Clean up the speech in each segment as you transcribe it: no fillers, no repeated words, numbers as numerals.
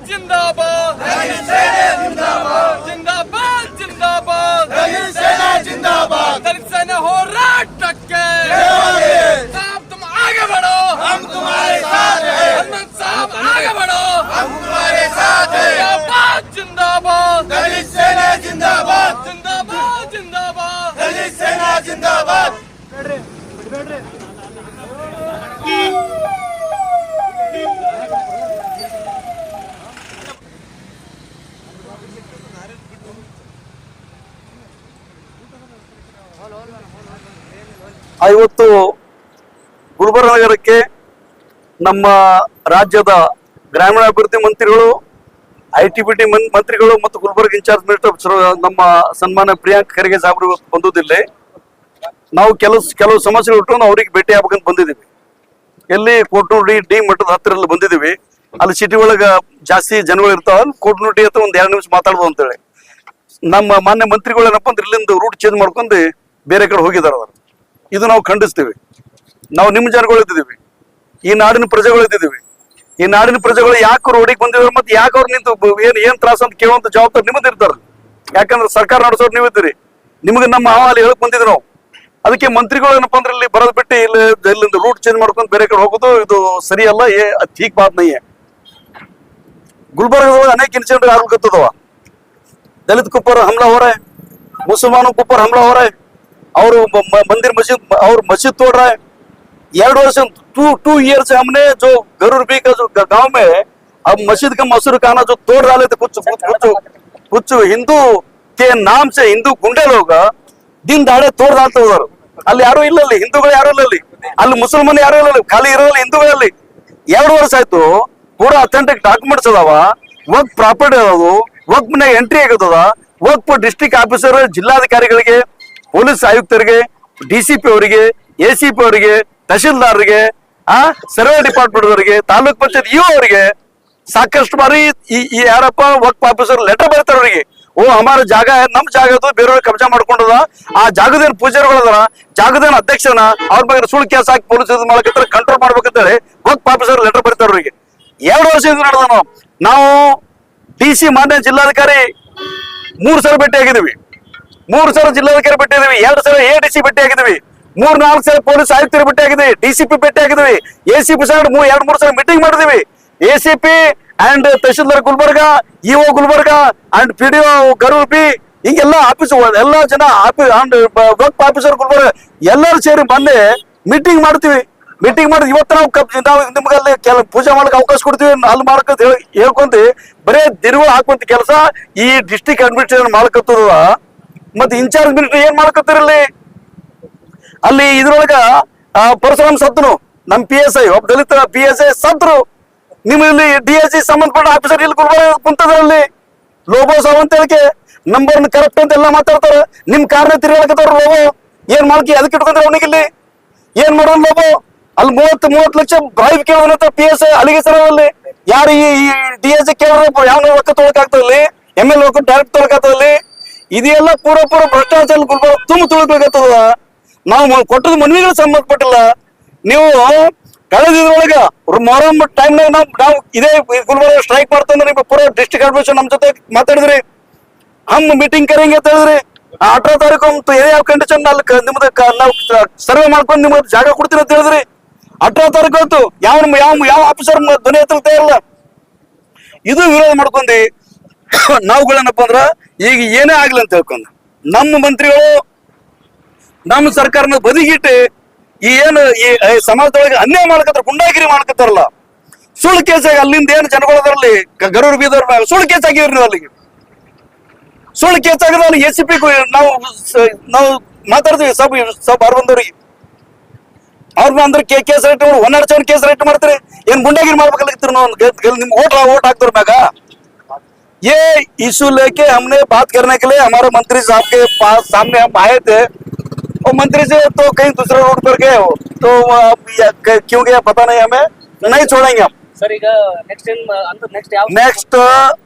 जिंदाबाद जिंदाबाद जिंदाबाद जिंदाबाद दलित सेना होराटಕ್ಕೆ साहब तुम आगे बढ़ो हम तुम्हारे साथ हैं हनुमंत साहब आगे बढ़ो हम तुम्हारे साथ हैं जिंदाबाद दलित सेना जिंदाबाद जिंदाबाद जिंदाबाद दलित सेना जिंदाबाद ಇವತ್ತು ಗುಲ್ಬರ್ಗ ನಗರಕ್ಕೆ ನಮ್ಮ ರಾಜ್ಯದ ಗ್ರಾಮೀಣಾಭಿವೃದ್ಧಿ ಮಂತ್ರಿಗಳು, ITBT ಮಂತ್ರಿಗಳು ಮತ್ತು ಗುಲ್ಬರ್ಗ ಇನ್ಚಾರ್ಜ್ ಮಿನಿಸ್ಟರ್ ನಮ್ಮ ಸನ್ಮಾನ್ಯ ಪ್ರಿಯಾಂಕ್ ಖರ್ಗೆ ಸಾಹೇಬರು ಬಂದಿಲ್ಲ. ನಾವು ಕೆಲವು ಸಮಸ್ಯೆಗಳು ಇಟ್ಟು ಅವ್ರಿಗೆ ಭೇಟಿ ಆಗ್ಬೇಕಂತ ಬಂದಿದ್ದೀವಿ. ಎಲ್ಲಿ ಕೋಟ್ನೂಡಿ ಡಿ ಮಠದ ಹತ್ತಿರ ಬಂದಿದ್ದೀವಿ. ಅಲ್ಲಿ ಸಿಟಿ ಒಳಗ ಜಾಸ್ತಿ ಜನಗಳು ಇರ್ತಾವ. ಕೋಟ್ನೂಡಿ ಹತ್ರ ಒಂದ್ 2 ನಿಮಿಷ ಮಾತಾಡ್ಬೋದು ಅಂತೇಳಿ ನಮ್ಮ ಮಾನ್ಯ ಮಂತ್ರಿಗಳು ಏನಪ್ಪ ಅಂದ್ರೆ ಇಲ್ಲಿಂದ ರೂಟ್ ಚೇಂಜ್ ಮಾಡ್ಕೊಂಡು ಬೇರೆ ಕಡೆ ಹೋಗಿದಾರ. ಇದು ನಾವು ಖಂಡಿಸ್ತೀವಿ. ನಾವು ನಿಮ್ಮ ಜನಗಳು ಇದ್ದಿದ್ದೀವಿ, ಈ ನಾಡಿನ ಪ್ರಜೆಗಳು ಇದ್ದಿದ್ದೀವಿ. ಈ ನಾಡಿನ ಪ್ರಜೆಗಳು ಯಾಕೆ ರೋಡಿಗೆ ಬಂದಿದ್ರು ಮತ್ತೆ ಯಾಕೆ ಅವ್ರು ನಿಂತು ಏನ್ ತ್ರಾಸ ಅಂತ ಕೇಳುವಂತ ಜವಾಬ್ದಾರಿ ನಿಮ್ಮದು ಇರ್ತಾರ. ಯಾಕಂದ್ರೆ ಸರ್ಕಾರ ನಡೆಸೋರು ನೀವು ಇದ್ದೀರಿ. ನಿಮ್ಗೆ ನಮ್ಮ ಅಲ್ಲಿ ಹೇಳಕ್ ಬಂದಿದ್ವಿ ನಾವು. ಅದಕ್ಕೆ ಮಂತ್ರಿಗಳು ಏನಪ್ಪ ಅಂದ್ರೆ ಇಲ್ಲಿ ಬರೋದ್ ಬಿಟ್ಟು ಇಲ್ಲಿಂದ ರೂಟ್ ಚೇಂಜ್ ಮಾಡ್ಕೊಂಡು ಬೇರೆ ಕಡೆ ಹೋಗೋದು ಇದು ಸರಿಯಲ್ಲ. ठीक बात नहीं है. गुलबर्गा अनेक इंसिडेंट आगतदव. दलित के ऊपर हमला हो रहा है, मुसलमानों के ऊपर हमला हो रहा है, और मंदिर मस्जिद और मस्जिद तोड़ रहा है. 2 वर्ष 2 ईयर से हमने जो गरुड़ बी का जो गांव में अब मस्जिद का मसूर खाना जो तोड़ डाले थे कुछ हिंदू के नाम से हिंदू गुंडे लोग दिन दाड़े तोड़ डालते उधर. ಅಲ್ಲಿ ಯಾರು ಇಲ್ಲ, ಅಲ್ಲಿ ಹಿಂದೂಗಳು ಯಾರು ಇಲ್ಲ, ಅಲ್ಲಿ ಮುಸಲ್ಮಾನ್ ಯಾರು ಇಲ್ಲ, ಖಾಲಿ ಇರೋಲ್ಲ ಹಿಂದೂಗಳಲ್ಲಿ. 2 ವರ್ಷ ಆಯ್ತು. ಪೂರಾ ಅಥೆಂಟಿಕ್ ಡಾಕ್ಯುಮೆಂಟ್ಸ್ ಅದಾವ. ವರ್ಕ್ ಪ್ರಾಪರ್ಟಿ ಅದಾವು, ವರ್ಕ್ ಮನೆ ಎಂಟ್ರಿ ಆಗದ. ವರ್ಕ್ ಡಿಸ್ಟ್ರಿಕ್ಟ್ ಆಫೀಸರ್, ಜಿಲ್ಲಾಧಿಕಾರಿಗಳಿಗೆ, ಪೊಲೀಸ್ ಆಯುಕ್ತರಿಗೆ, DCP ಅವರಿಗೆ, ACP ಅವರಿಗೆ, ತಹಶೀಲ್ದಾರ್ರಿಗೆ, ಸರ್ವೆ ಡಿಪಾರ್ಟ್ಮೆಂಟ್ ಅವರಿಗೆ, ತಾಲೂಕ್ ಪಂಚಾಯತ್ ಇಒ ಅವರಿಗೆ ಸಾಕಷ್ಟು ಬಾರಿ ಈ ಯಾರಪ್ಪ ವರ್ಕ್ ಆಫೀಸರ್ ಲೆಟರ್ ಬರೀತಾರ ಅವರಿಗೆ. ಓ ಹಮಾರ ಜಾಗ ನಮ್ ಜಾಗ ಬೇರೆಯವ್ರಿಗೆ ಕಬ್ಜಾ ಮಾಡ್ಕೊಂಡದ, ಆ ಜಾಗದೇನ್ ಪೂಜಾರಿಗಳದಾರ, ಜಾಗದೇನ್ ಅಧ್ಯಕ್ಷನ ಅವ್ರ ಬಗ್ಗೆ ಸುಳ್ಳು ಕೇಸ್ ಹಾಕಿ ಪೊಲೀಸ್ ಮಾಡಕತ್ತಾರೆ, ಕಂಟ್ರೋಲ್ ಮಾಡ್ಬೇಕಂತೇಳಿ ವರ್ಕ್ ಆಫೀಸರ್ ಲೆಟರ್ ಬರೀತಾರ ಅವರಿಗೆ. 2 ವರ್ಷ ಇದು ನಡೆದ. ನಾವು DC ಮಾನ್ಯ ಜಿಲ್ಲಾಧಿಕಾರಿ 3 ಸಲ ಭೇಟಿ ಆಗಿದ್ದೀವಿ. 3 ಸಲ ಜಿಲ್ಲಾಧಿಕಾರಿ ಭೇಟಿ ಆಗಿದ್ದೀವಿ, 2 ಸಲ ADC ಭೇಟಿ ಆಗಿದ್ದೀವಿ, 3-4 ಸಲ ಪೊಲೀಸ್ ಆಯುಕ್ತರು ಭೇಟಿ ಆಗಿದ್ದೀವಿ, DCP ಭೇಟಿ ಆಗಿದ್ದೀವಿ, ACP ಸಹ 2-3 ಸಲ ಮೀಟಿಂಗ್ ಮಾಡಿದೀವಿ. ACP and tahsildar Gulbarga, EO Gulbarga and PDO Garur B, ಹಿಂಗೆಲ್ಲ ಆಫೀಸ್ ಎಲ್ಲಾ ಜನ ವರ್ಕ್ ಆಫೀಸರ್ ಗುಲ್ಬರ್ಗ ಎಲ್ಲರೂ ಸೇರಿ ಮೊನ್ನೆ ಮೀಟಿಂಗ್ ಮಾಡ್ತೀವಿ. ಮೀಟಿಂಗ್ ಮಾಡಿದ್ ಇವತ್ತು ನಾವು ನಿಮ್ಗೆ ಅಲ್ಲಿ ಪೂಜೆ ಮಾಡಕ್ ಅವಕಾಶ ಕೊಡ್ತೀವಿ, ಅಲ್ಲಿ ಮಾಡ್ಕೊಂತ ಹೇಳ್ಕೊಂತ ಬರೇ ದಿನಗಳು ಹಾಕುವಂತ ಕೆಲಸ ಈ ಡಿಸ್ಟ್ರಿಕ್ಟ್ ಅಡ್ಮಿನಿಸ್ಟ್ರೇಷನ್ ಮಾಡ್ಕೊತದ. ಮತ್ತೆ ಇನ್ಚಾರ್ಜ್ ಮಿನಿಸ್ಟರ್ ಏನ್ ಮಾಡ್ಕೊತಾರಲ್ಲಿ? ಅಲ್ಲಿ ಇದ್ರೊಳಗ ಪರಶುರಾಮ್ ಸತ್ರು, ನಮ್ PSI ಒಬ್ಬ ದಲಿತ PSI ಸತ್ರು. ನಿಮ್ಮಲ್ಲಿ DSG ಸಂಬಂಧಪಟ್ಟ ಆಫೀಸರ್ ಇಲ್ಲಿ ಗುಲ್ಬರ್ಗ ಕುಂತದ್ರಲ್ಲಿ ಲೋಬೋ ಸಾವಂತ ಹೇಳಿಕೆ ನಂಬರ್ ಕರೆಕ್ಟ್ ಅಂತ ಎಲ್ಲ ಮಾತಾಡ್ತಾರ. ನಿಮ್ ಕಾರ್ನ ತಿರ್ಗಾಡಕತ್ತವ್ರ ಲೋಬೋ ಏನ್ ಮಾಡ್ಕಿ ಅದಕ್ಕೆ ಇಟ್ಕೊಂಡ್ರೆ ಅವನಿಗೆ ಇಲ್ಲಿ ಏನ್ ಮಾಡೋಣ ಲೋಬೋ? ಅಲ್ಲಿ 30 ಲಕ್ಷ ಬ್ರೈಬ್ ಕೇಳೋದಂತ PSI ಅಲ್ಲಿಗೆ ಸರಲ್ಲಿ ಯಾರು ಈ DSG ಕೇಳಿದ್ರೆ ಯಾವ ರೊಕ್ಕ ತೊಳಕಾಗ್ತದಲ್ಲಿ, ML ರೊಕ್ಕ ಡೈರೆಕ್ಟ್ ತೊಳಕಾಗ್ತದಲ್ಲಿ. ಇದೆಲ್ಲ ಪೂರ ಭ್ರಷ್ಟಾಚಾರ ಗುಲ್ಬರ್ಗ ತುಳಿಬೇಕಾಗ್ತದ. ನಾವು ಕೊಟ್ಟದ ಮನವಿಗಳು ಸಂಬಂಧಪಟ್ಟಿಲ್ಲ. ನೀವು ಕಳೆದಿದ್ರೊಳಗ ಮೊಹರಂ ಟೈಮ್ನಾಗ ನಾವು ಇದೇ ಗುಲ್ಬರ್ಗ ಸ್ಟ್ರೈಕ್ ಮಾಡ್ತಂದ್ರೆ ನಿಮ್ಗೆ ಪೂರಾ ಡಿಸ್ಟ್ರಿಕ್ಟ್ ಅಡ್ಮಿನಿಸ್ಟ್ರೇಷನ್ ನಮ್ ಜೊತೆ ಮಾತಾಡಿದ್ರಿ. ಹಮ್ ಮೀಟಿಂಗ್ ಕರೆಂಗೆ ಅಂತ ಹೇಳಿದ್ರಿ. 18 ತಾರೀಕು ಯಾವ ಕಂಡೀಷನ್ ನಿಮ್ದು ನಾವು ಸರ್ವೆ ಮಾಡ್ಕೊಂಡು ನಿಮ್ಗೆ ಜಾಗ ಕೊಡ್ತೀವಿ ಅಂತ ಹೇಳಿದ್ರಿ. 18 ತಾರೀಕು ಆಯ್ತು, ಯಾವ ಆಫೀಸರ್ ಧ್ವನಿ ಎತ್ತಲ್ತಾ ಇರಲ್ಲ. ಇದು ವಿರೋಧ ಮಾಡ್ಕೊಂಡಿ ನಾವುಗಳೇನಪ್ಪ ಅಂದ್ರ ಈಗ ಏನೇ ಆಗ್ಲಿ ಅಂತ ಹೇಳ್ಕೊಂಡ ನಮ್ಮ ಮಂತ್ರಿಗಳು ನಮ್ಮ ಸರ್ಕಾರನ ಬದಿಗಿಟ್ಟು ಈ ಏನು ಈ ಸಮಾಜದೊಳಗೆ ಅನ್ಯಾಯ ಮಾಡ್ಕತ್ತಾರ, ಗುಂಡಾಗಿರಿ ಮಾಡ್ಕತ್ತಾರಲ್ಲ, ಸುಳ್ಳು ಕೇಸಾಗಿ ಅಲ್ಲಿಂದ ಏನು ಜನಗಳದರಲ್ಲಿ ಗರೂರ್ ಬೀದರ್ ಸುಳ್ಳು ಕೇಸ್ ಆಗಿವ್ರಿ. ನೀವು ಅಲ್ಲಿಗೆ ಸುಳ್ಳು ಕೇಸ್ ಆಗಿದ್ರೆ ಅಲ್ಲಿ ACP ನಾವು ಮಾತಾಡ್ತೀವಿ. ಸಬ್ ಅವ್ರು ಬಂದವ್ರಿಗೆ ಅವ್ರ ಅಂದ್ರೆ ಕೇಸ್ ರೇಟ್ 107 ಕೇಸ್ ರೇಟ್ ಮಾಡ್ತೀರಿ. ಏನ್ ಗುಂಡಾಗಿರಿ ಮಾಡ್ಬೇಕಾಗಿತ್ತು ನಾವು ನಿಮ್ಗೆ ಓಟ್ ಹಾಕ್ದವ್ರ ಮ್ಯಾಗ. ये इशू लेके हमने बात करने के लिए हमारे मंत्री साहब के पास सामने हम आए थे, और मंत्री से तो कहीं दूसरे रोड पर गए हो, तो क्यों गया पता नहीं, हमें नहीं छोड़ेंगे हम सर. ಈಗ नेक्स्ट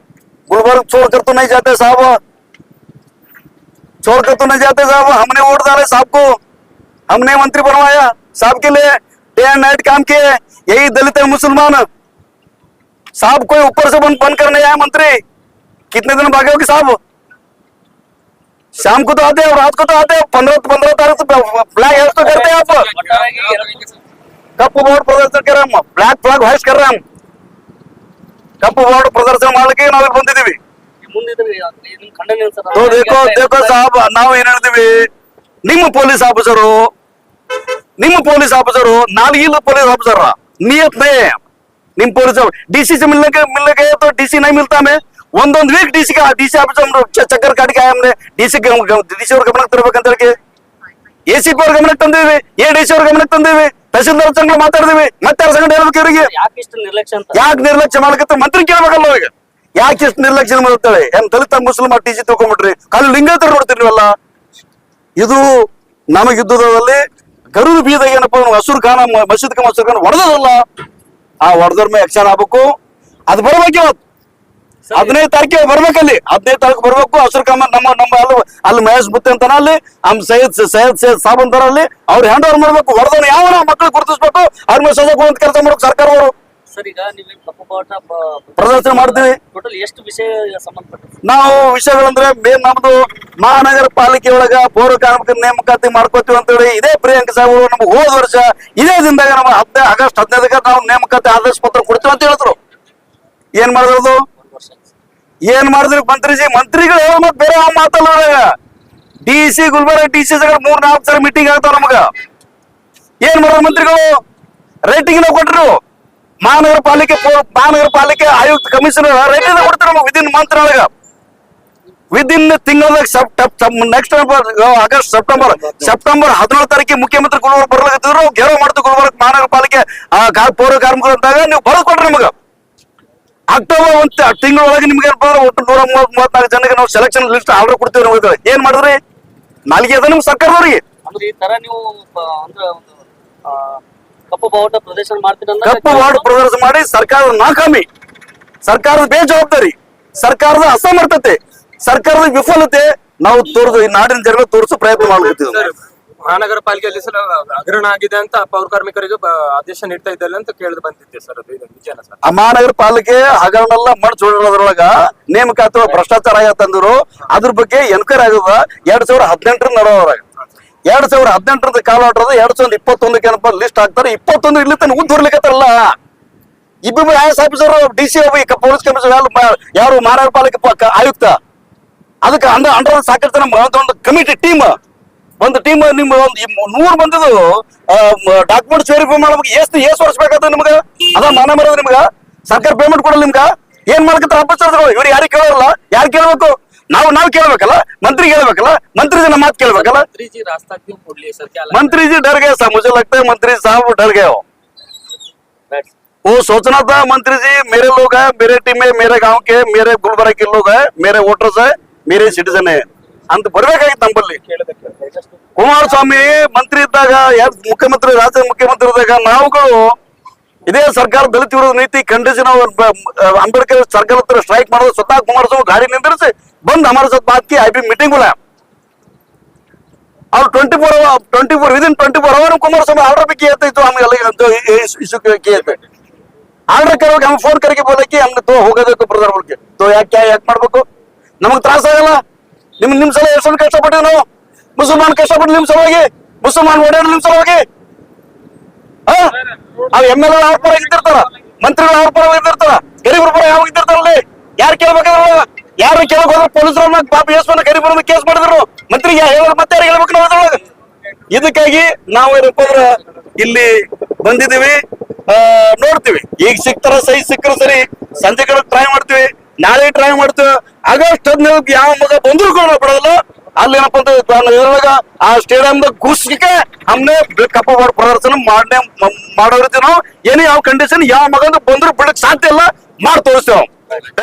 गुलबर्ग छोड़कर तो नहीं जाते साहब, छोड़कर तो नहीं जाते साहब. हमने वोट डाले साहब को, हमने मंत्री बनवाया साहब के लिए, डे एंड नाइट काम किए. यही दलित है मुसलमान साहब कोई ऊपर से बंद करने आया मंत्री, कितने दिन भागे होगी साहब? शाम को तो आते हैं और रात को तो आते हैं, 15 तारीख तो फ्लैग हाइस्ट तो करते हैं आप। कप बोर्ड प्रदर्शन कर रहे हम, ब्लैक फ्लैग हाइस्ट कर रहे हम, कप बोर्ड प्रदर्शन ಮಾಡಲಿಕ್ಕೆ ನಾವು ಇಲ್ಲಿ ಬಂದಿದ್ದೀವಿ। तो देखो साहब, ನಾವು ಏನ್ ಹೇಳ್ತೀವಿ, ನಿಮ್ಮ ಪೊಲೀಸ್ ಆಫೀಸರು नाली पुलिस ऑफिसर नियत नहीं है। निम पुलिस डीसी से मिलने के तो डीसी नहीं मिलता हमें, ಒಂದೊಂದು ವೀಕ್ ಡಿಸಿ ಆಫೀಸ್ ಚಕ್ಕರ್ ಕಾಟಿಗೆ हमने ಡಿಸಿ ಅವ್ರ ಗಮನಕ್ಕೆ ತರಬೇಕಂತ ಹೇಳಿ ಎಸಿಪಿ ಅವ್ರ ಗಮನಕ್ಕೆ ತಂದಿವಿ, ಎಡಿಸಿ ಅವ್ರ ಗಮನಕ್ಕೆ ತಂದಿವಿ, ತಹಸೀಲ್ದಾರ್ ಸಂಘ ಮಾತಾಡಿದ್ವಿ, ಮತ್ತೆ ಅವ್ರ ಸಂಘ ಹೇಳ್ಬೇಕು ಇವರಿಗೆ ಯಾಕೆ ನಿರ್ಲಕ್ಷ್ಯ ಮಾಡಕತ್ತ ಮಂತ್ರಿ ಕೇಳ್ಬೇಕಲ್ಲ ಈಗ, ಯಾಕೆ ಇಷ್ಟು ನಿರ್ಲಕ್ಷ್ಯ ಮಾಡ್ತಾಳೆ? ಏನ್ ದಲಿತ ಮುಸ್ಲಿಂ ಟಿಸಿ ತಗೊಂಡ್ಬಿಟ್ರಿ, ಖಾಲಿ ಲಿಂಗಾಯತರು ನೋಡ್ತೀರಿ ನೀವೆಲ್ಲ? ಇದು ನಮಗೆ ಯುದ್ಧದಲ್ಲಿ ಗರುಡು ಬೀದ ಏನಪ್ಪ ಹಸೂರ್ ಖಾನ ಮಸೀದ್ ಹಸೂರ್ ಖಾನ್ ಹೊಡೆದಲ್ಲ, ಆ ಹೊಡೆದ್ರ ಮೇಲೆ ಆಕ್ಷನ್ ಆಗ್ಬೇಕು, ಅದು ಬರ್ಬೇಕು ಇವತ್ತು 15 ತಾರೀಕಿಗೆ ಬರ್ಬೇಕಲ್ಲಿ, 15 ತಾರೀಕು ಬರ್ಬೇಕು. ಹಸೂರ್ ಖಾನ್ ನಮ್ಮ ಅಲ್ಲಿ ಮಹೇಶ್ ಬುತ್ತೆ ಅಂತಾನ, ಅಲ್ಲಿ ಸೈಯದ್ ಸಾಬ್ ಅಂತಾರ, ಅಲ್ಲಿ ಅವ್ರು ಹ್ಯಾಂಡ್ ಓವರ್ ಮಾಡ್ಬೇಕು, ಹೊಡೆದವ್ರು ಯಾವ ಮಕ್ಕಳು ಗುರುತಿಸ್ಬೇಕು, ಅವ್ರ ಮೇಲೆ ಸಜಾ ಕೊಡುವಂತ ಕೆಲಸ ಮಾಡ್ಬೇಕು ಸರ್ಕಾರವರು. ಪ್ರದರ್ಶನ ಮಾಡ್ತೀವಿ. ನಾವು ವಿಷಯಗಳಂದ್ರೆ ಮೇನ್ ನಮ್ದು ಮಹಾನಗರ ಪಾಲಿಕೆ ಒಳಗ ಪೌರ ಕಾರ್ಮಿಕರ ನೇಮಕಾತಿ ಮಾಡ್ಕೋತೀವಿ ಅಂತ ಹೇಳಿ ಇದೇ ಪ್ರಿಯಾಂಕ ಸಾಹೇಬ್ ನಮ್ಗೆ ಹೋದ ವರ್ಷ ಇದೇ ದಿನದಾಗ ನಮ್ಮ ಆಗಸ್ಟ್ 15ಕ್ಕೆ ನಾವು ನೇಮಕಾತಿ ಆದೇಶ ಪತ್ರ ಕೊಡ್ತೀವಿ ಅಂತ ಹೇಳಿದ್ರು. ಏನ್ ಮಾಡಿದ್ರು? ಏನ್ ಮಾಡಿದ್ರಿ ಮಂತ್ರಿಗಳು ಹೇಳೋ ಮತ್ ಬೇರೆ ಮಾತಲ್ಲ. ಡಿಸಿ ಗುಲ್ಬರ್ಗ ಡಿಸಿ 3-4 ಸಲ ಮೀಟಿಂಗ್ ಆಗ್ತಾವ ನಮಗ. ಏನ್ ಮಾಡೋದು ಮಂತ್ರಿಗಳು? ರೇಟಿಂಗ್ ನಾವು ಕೊಟ್ರು, ಮಹಾನಗರ ಪಾಲಿಕೆ ಆಯುಕ್ತ ಕಮಿಷನರ್ ರೇಟಿಂಗ್ ಕೊಡ್ತಾರೆ ನಮಗೆ ವಿದಿನ್ ಮಂತ್ ಒಳಗ, ವಿದಿನ್ ತಿಂಗಳದಾಗ ನೆಕ್ಸ್ಟ್ ಆಗಸ್ಟ್ ಸೆಪ್ಟೆಂಬರ್ 17 ತಾರೀಕಿಗೆ ಮುಖ್ಯಮಂತ್ರಿ ಗುಲ್ಬರ್ಗ ಬರ್ಲಾಕತ್ತಿದ್ರು, ಗೆರವ್ ಮಾಡ್ತು ಗುಲ್ಬರ್ಗ ಮಹಾನಗರ ಪಾಲಿಕೆ ಪೌರ ಕಾರ್ಮಿಕರು ಅಂದಾಗ ನೀವು ಬರೆದು ಕೊಡ್ರಿ ನಮಗ. ಅಕ್ಟೋಬರ್ 1 ತಿಂಗಳೊಳಗೆ ನಿಮ್ಗೆ ಒಟ್ಟು 134 ಜನಕ್ಕೆ ನಾವು ಸೆಲೆಕ್ಷನ್ ಲಿಸ್ಟ್ ಆರ್ಡರ್ ಕೊಡ್ತೀವಿ. ನಮಗೆ ಏನ್ ಮಾಡಿದ್ರಿ? ನಾಲ್ಗೆ ಅದ ನಿಮ್ ಸರ್ಕಾರದವ್ರಿಗೆ ಈ ತರ ನೀವು ಕಪ್ಪು ಬಾವುಟ ಪ್ರದರ್ಶನ ಮಾಡಿ ಸರ್ಕಾರದ ನಾಕಾಮಿ, ಸರ್ಕಾರದ ಬೇಜವಾಬ್ದಾರಿ, ಸರ್ಕಾರದ ಅಸಮರ್ಥತೆ, ಸರ್ಕಾರದ ವಿಫಲತೆ ನಾವು ತೋರಿಸು ಈ ನಾಡಿನ ಜನರಿಗೆ ತೋರಿಸೋ ಪ್ರಯತ್ನ ಮಾಡ್ತೀವಿ. ಮಹಾನಗರ ಪಾಲಿಕೆಯಲ್ಲಿ ಸರ್ ಹಗರಣ ಆಗಿದೆ ಅಂತ ಪೌರ ಕಾರ್ಮಿಕರಿಗೆ ಆದೇಶ ನೀಡ್ತಾ ಇದ್ದಾರೆ ಅಂತ ಕೇಳಿದ್ ಬಂದಿದ್ದೆ ಸರ್, ಅದು ನಿಜಾನ ಸರ್? ಆ ಮಹಾನಗರ ಪಾಲಿಕೆ ಹಗರಣೆಲ್ಲ ಮಣ್ಣು ಚೋಡೋದ್ರೊಳಗ ನೇಮಕಾತಿ ಭ್ರಷ್ಟಾಚಾರ ಆಗತ್ತಂದ್ರು, ಅದ್ರ ಬಗ್ಗೆ ಎನ್ಕ್ವೈರಿ ಆಗದ 2018 ನಡೆದವ್ರಾಗ 2018 ಕಾಲ ಹೊಟ್ಟದ 2021 ಏನಪ್ಪ ಲಿಸ್ಟ್ ಹಾಕ್ತಾರೆ. 21 ಇಲ್ಲಿ ತನಕ ಉದ್ದರ್ಲಿಕ್ಕತ್ತಾರಲ್ಲ ಇಬ್ಬರು IAS officer, DC police commissioner, ಯಾರು ಮಹಾನಗರ ಪಾಲಿಕೆ ಆಯುಕ್ತ, ಅದಕ್ಕೆ ಅಂಡರ್ ಸಾಕಿರ್ತಾರ ಒಂದು ಕಮಿಟಿ ಟೀಮ್, ಒಂದು ಟೀಮ್ ನಿಮ್ಮ 100 ಮಂದಿದು ಡಾಕ್ಯುಮೆಂಟ್ಸ್ ವೆರಿಫೈ ಮಾಡ್ಬೇಕು. ಎಷ್ಟು ವರ್ಷ ಬೇಕಾಗ್ತದೆ ನಿಮ್ಗ? ಅದ ಮಾನ ಮರದ ನಿಮ್ಗ ಸರ್ಕಾರ ಪೇಮೆಂಟ್ ಕೊಡಲ್ಲ ನಿಮ್ಗ? ಏನ್ ಮಾಡ್ಕತ್ತಾರ ಆಫೀಸರ್ಗಳು? ಇವ್ರು ಯಾರಿಗೆ ಕೇಳೋಲ್ಲ, ಯಾರು ಕೇಳ್ಬೇಕು? ನಾವು ಕೇಳ್ಬೇಕಲ್ಲ, ಮಂತ್ರಿ ಹೇಳ್ಬೇಕಲ್ಲ, ಮಂತ್ರಿ ನಮ್ಮ ಮಾತು ಕೇಳ್ಬೇಕಲ್ಲ. मंत्री जी डर गए साहब, मुझे लगता है मंत्री साहब डर गए हो। वो सोचना था मंत्री जी मेरे लोग हैं, मेरे टीम में, मेरे गांव के, मेरे गुलबर्गा के लोग हैं, मेरे वोटर्स है, मेरे सिटीजन है ಅಂತ ಬರ್ಬೇಕಾಗಿತ್ತು ನಮ್ಮಲ್ಲಿ. ಕುಮಾರಸ್ವಾಮಿ ಮಂತ್ರಿ ಇದ್ದಾಗ, ಮುಖ್ಯಮಂತ್ರಿ, ರಾಜ್ಯದ ಮುಖ್ಯಮಂತ್ರಿ ಇದ್ದಾಗ ನಾವುಗಳು ಇದೇ ಸರ್ಕಾರ ದಲಿತ ವಿರೋಧ ನೀತಿ ಖಂಡಿಸಿ ನಾವು ಅಂಬೇಡ್ಕರ್ ಸರ್ಕಾರ ಹತ್ರ ಸ್ಟ್ರೈಕ್ ಮಾಡೋದು, ಸ್ವತಃ ಕುಮಾರಸ್ವಾಮಿ ಗಾಡಿ ನಿಂದಿರಿಸಿ ಬಂದ್ ಹಮಾರ ಸಾಥ್ ಬಾತ್ ಕಿ, ಐಬಿ मीटिंग बोला और 24 विदिन 24 आवर कुमारस्वामी ऑर्डर भी किए थे, तो हम जो इशू किए थे ऑर्डर करो, हम फोन करके बोले कि हमने तो हो गए तो ब्रदर बोल के, तो क्या ಮಾಡ್ಬೇಕು? ನಮಗೆ ತ್ರಾಸ ಆಗಲ್ಲ? ನಿಮ್ ಸಲ ಎಷ್ಟು ಕಷ್ಟಪಟ್ಟಿವಿ ನಾವು, ಮುಸಲ್ಮಾನ್ ಕಷ್ಟಪಟ್ಟು ನಿಮ್ ಸಲುವಾಗಿ, ಮುಸಲ್ಮಾನ್ ಓಡಾಡಿ ನಿಮ್ ಸಲುವಾಗಿ. MLA ಅವ್ರ ಪರ ಇದ್ದಿರ್ತಾರ, ಮಂತ್ರಿಗಳು ಅವ್ರ ಪರ ಇದ್ದಿರ್ತಾರ, ಗರೀಬರ ಪರ ಯಾವಾಗ ಇದ್ದಿರ್ತಾರಲ್ಲಿ? ಯಾರು ಕೇಳ್ಬೇಕಾದ್ರೆ? ಯಾರು ಕೇಳಕ್ ಹೋದ್ರೆ ಪೊಲೀಸರು ಪಾಪ ಯೇಸ್ವನ್ನ ಗರೀಬರ ಕೇಸ್ ಮಾಡಿದ್ರು, ಮಂತ್ರಿಗೆ ಮತ್ತೆ ಯಾರು ಹೇಳ್ಬೇಕು ನಾವು ಅದ್ರೊಳಗೆ? ಇದಕ್ಕಾಗಿ ನಾವು ಏನಪ್ಪ ಅಂದ್ರ ಇಲ್ಲಿ ಬಂದಿದ್ದೀವಿ, ನೋಡ್ತೀವಿ. ಈಗ ಸಿಕ್ತಾರ ಸಹಿ, ಸಿಕ್ಕರು ಸರಿ, ಸಂಜೆ ಕಡೆ ಟ್ರೈ ಮಾಡ್ತೀವಿ, ನಾಳೆ ಟ್ರೈ ಮಾಡ್ತೀವಿ. ಆಗಸ್ಟ್ 15 ಯಾವ ಮಗ ಬಂದ್ರು ಕೂಡ ನಾವು ಬಿಡೋದಿಲ್ಲ. ಅಲ್ಲಿ ಏನಪ್ಪ ಅಂತ ಇದ್ರೊಳಗ ಆ ಸ್ಟೇಡಿಯಂದಾಗ ಘೋಷಿಕೆ हमने ಕಪ್ಪ ಪ್ರದರ್ಶನ ಮಾಡೋರಿರ್ತೀವಿ ನಾವು. ಏನೇ ಯಾವ ಕಂಡೀಷನ್ ಯಾವ ಮಗ ಬಂದ್ರು ಬಿಡಕ್ ಸಾಧ್ಯ ಇಲ್ಲ, ಮಾಡಿ ತೋರಿಸ್ತೇವೆ.